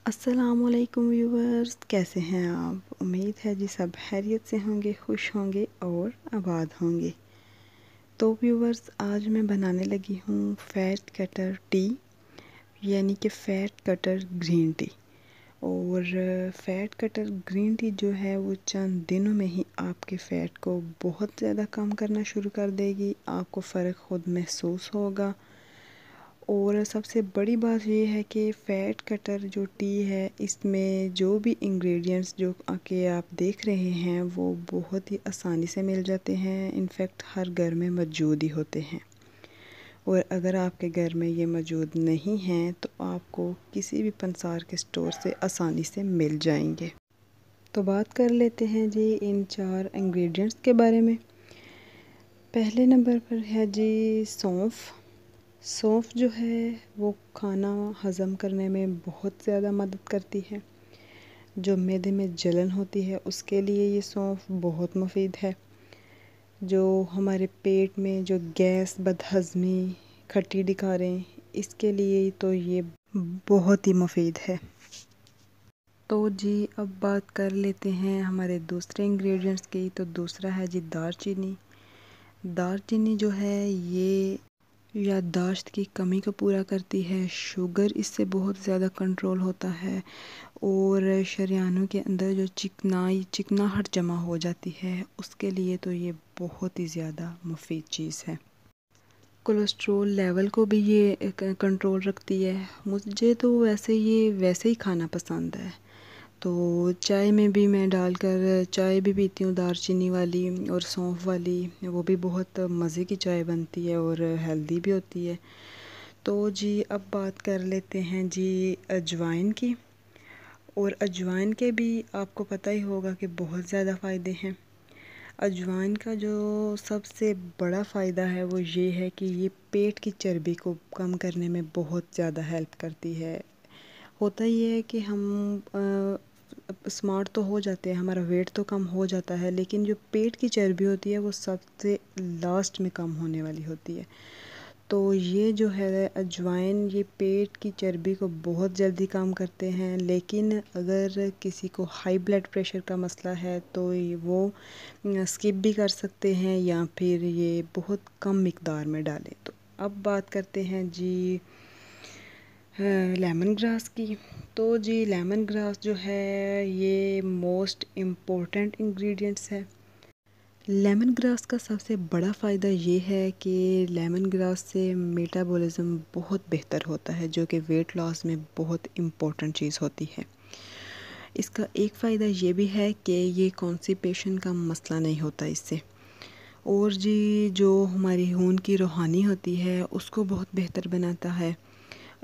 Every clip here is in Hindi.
अस्सलामुअलैकुम व्यूवर्स, कैसे हैं आप। उम्मीद है जी सब खैरियत से होंगे, खुश होंगे और आबाद होंगे। तो व्यूवर्स, आज मैं बनाने लगी हूँ फ़ैट कटर टी, यानी कि फ़ैट कटर ग्रीन टी। और फ़ैट कटर ग्रीन टी जो है वो चंद दिनों में ही आपके फ़ैट को बहुत ज़्यादा कम करना शुरू कर देगी। आपको फ़र्क खुद महसूस होगा। और सबसे बड़ी बात ये है कि फ़ैट कटर जो टी है, इसमें जो भी इंग्रेडिएंट्स जो कि आप देख रहे हैं वो बहुत ही आसानी से मिल जाते हैं। इनफैक्ट हर घर में मौजूद ही होते हैं। और अगर आपके घर में ये मौजूद नहीं हैं तो आपको किसी भी पंसार के स्टोर से आसानी से मिल जाएंगे। तो बात कर लेते हैं जी इन 4 इंग्रेडिएंट्स के बारे में। पहले नंबर पर है जी सौंफ। सौंफ जो है वो खाना हज़म करने में बहुत ज़्यादा मदद करती है। जो मैदे में जलन होती है उसके लिए ये सौंफ बहुत मुफीद है। जो हमारे पेट में जो गैस, बदहज़मी, खट्टी डिकारें, इसके लिए तो ये बहुत ही मुफीद है। तो जी अब बात कर लेते हैं हमारे दूसरे इंग्रेडिएंट्स की। तो दूसरा है जी दालचीनी। दालचीनी जो है ये याददाश्त की कमी को पूरा करती है। शुगर इससे बहुत ज़्यादा कंट्रोल होता है। और शरीयानों के अंदर जो चिकनाहट जमा हो जाती है उसके लिए तो ये बहुत ही ज़्यादा मुफीद चीज़ है। कोलेस्ट्रॉल लेवल को भी ये कंट्रोल रखती है। मुझे तो वैसे ही खाना पसंद है, तो चाय में भी मैं डालकर चाय भी पीती हूँ, दालचीनी वाली और सौंफ वाली। वो भी बहुत मज़े की चाय बनती है और हेल्दी भी होती है। तो जी अब बात कर लेते हैं जी अजवाइन की। और अजवाइन के भी आपको पता ही होगा कि बहुत ज़्यादा फ़ायदे हैं। अजवाइन का जो सबसे बड़ा फ़ायदा है वो ये है कि ये पेट की चर्बी को कम करने में बहुत ज़्यादा हेल्प करती है। होता ये है कि हम स्मार्ट तो हो जाते हैं, हमारा वेट तो कम हो जाता है, लेकिन जो पेट की चर्बी होती है वो सबसे लास्ट में कम होने वाली होती है। तो ये जो है अजवाइन, ये पेट की चर्बी को बहुत जल्दी कम करते हैं। लेकिन अगर किसी को हाई ब्लड प्रेशर का मसला है तो वो स्किप भी कर सकते हैं या फिर ये बहुत कम मिकदार में डालें। तो अब बात करते हैं जी लेमन ग्रास की। तो जी लेमन ग्रास जो है ये मोस्ट इम्पोर्टेंट इंग्रेडिएंट्स है। लेमन ग्रास का सबसे बड़ा फ़ायदा ये है कि लेमन ग्रास से मेटाबॉलिज्म बहुत बेहतर होता है, जो कि वेट लॉस में बहुत इम्पोर्टेंट चीज़ होती है। इसका एक फ़ायदा ये भी है कि ये कॉन्स्टिपेशन का मसला नहीं होता इससे। और जी जो हमारी खून की रूहानी होती है उसको बहुत बेहतर बनाता है।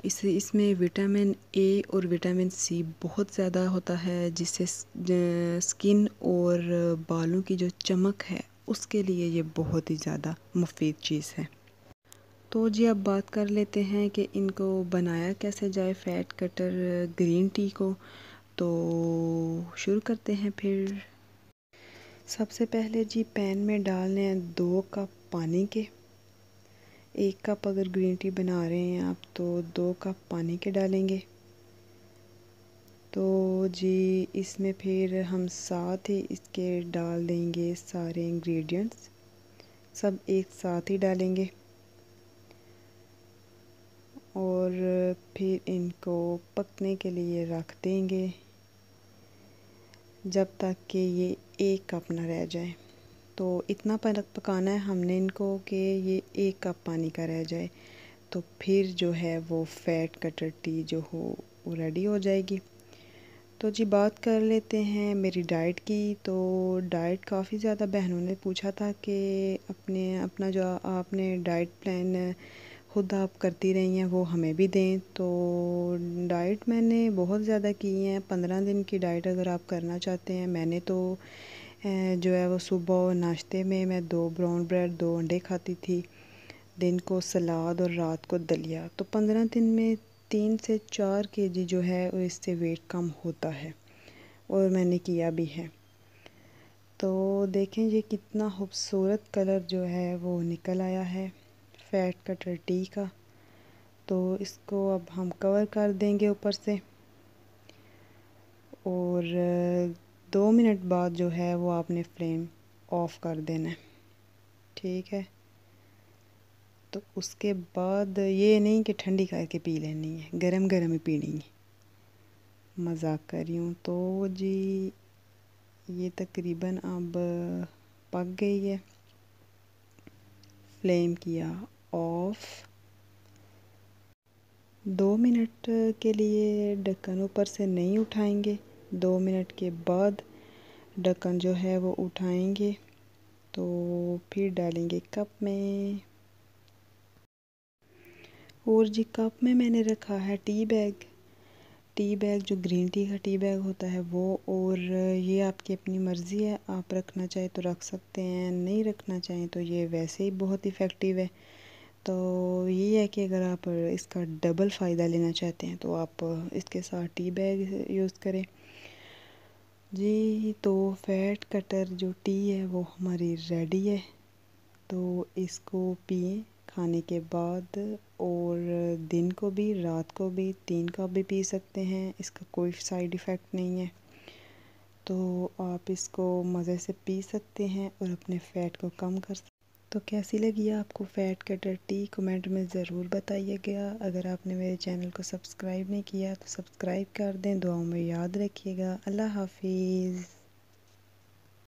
इसमें विटामिन ए और विटामिन सी बहुत ज़्यादा होता है, जिससे स्किन और बालों की जो चमक है उसके लिए ये बहुत ही ज़्यादा मुफीद चीज़ है। तो जी अब बात कर लेते हैं कि इनको बनाया कैसे जाए, फ़ैट कटर ग्रीन टी को। तो शुरू करते हैं फिर। सबसे पहले जी पैन में डालने हैं 2 कप पानी के। 1 कप अगर ग्रीन टी बना रहे हैं आप तो 2 कप पानी के डालेंगे। तो जी इसमें फिर हम साथ ही इसके डाल देंगे सारे इंग्रेडिएंट्स, सब एक साथ ही डालेंगे। और फिर इनको पकने के लिए रख देंगे जब तक कि ये 1 कप ना रह जाए। तो इतना पकाना है हमने इनको कि ये 1 कप पानी का रह जाए। तो फिर जो है वो फ़ैट कटर टी जो हो वो रेडी हो जाएगी। तो जी बात कर लेते हैं मेरी डाइट की। तो डाइट काफ़ी ज़्यादा बहनों ने पूछा था कि अपना जो आपने डाइट प्लान खुद आप करती रही हैं वो हमें भी दें। तो डाइट मैंने बहुत ज़्यादा की है। 15 दिन की डाइट अगर आप करना चाहते हैं, मैंने तो जो है वो सुबह नाश्ते में मैं 2 ब्राउन ब्रेड, 2 अंडे खाती थी, दिन को सलाद और रात को दलिया। तो 15 दिन में 3 से 4 केजी जो है वो इससे वेट कम होता है, और मैंने किया भी है। तो देखें ये कितना खूबसूरत कलर जो है वो निकल आया है फ़ैट कटर टी का। तो इसको अब हम कवर कर देंगे ऊपर से। और 2 मिनट बाद जो है वो आपने फ्लेम ऑफ कर देना है, ठीक है। तो उसके बाद ये नहीं कि ठंडी करके पी लेनी है, गरम गरम ही पीनी है। मजाक कर रही हूँ। तो जी ये तकरीबन अब पक गई है। फ्लेम किया ऑफ। 2 मिनट के लिए ढक्कन ऊपर से नहीं उठाएंगे। 2 मिनट के बाद ढक्कन जो है वो उठाएंगे, तो फिर डालेंगे कप में। और जी कप में मैंने रखा है टी बैग। टी बैग जो ग्रीन टी का टी बैग होता है वो। और ये आपकी अपनी मर्ज़ी है, आप रखना चाहें तो रख सकते हैं, नहीं रखना चाहें तो ये वैसे ही बहुत इफ़ेक्टिव है। तो ये है कि अगर आप इसका डबल फ़ायदा लेना चाहते हैं तो आप इसके साथ टी बैग यूज़ करें जी। तो फैट कटर जो टी है वो हमारी रेडी है। तो इसको पिए खाने के बाद, और दिन को भी, रात को भी, 3 कप भी पी सकते हैं, इसका कोई साइड इफ़ेक्ट नहीं है। तो आप इसको मज़े से पी सकते हैं और अपने फ़ैट को कम कर सकते। तो कैसी लगी आपको फ़ैट कटर टी, कमेंट में ज़रूर बताइएगा। अगर आपने मेरे चैनल को सब्सक्राइब नहीं किया तो सब्सक्राइब कर दें। दुआओं में याद रखिएगा। अल्लाह हाफिज़।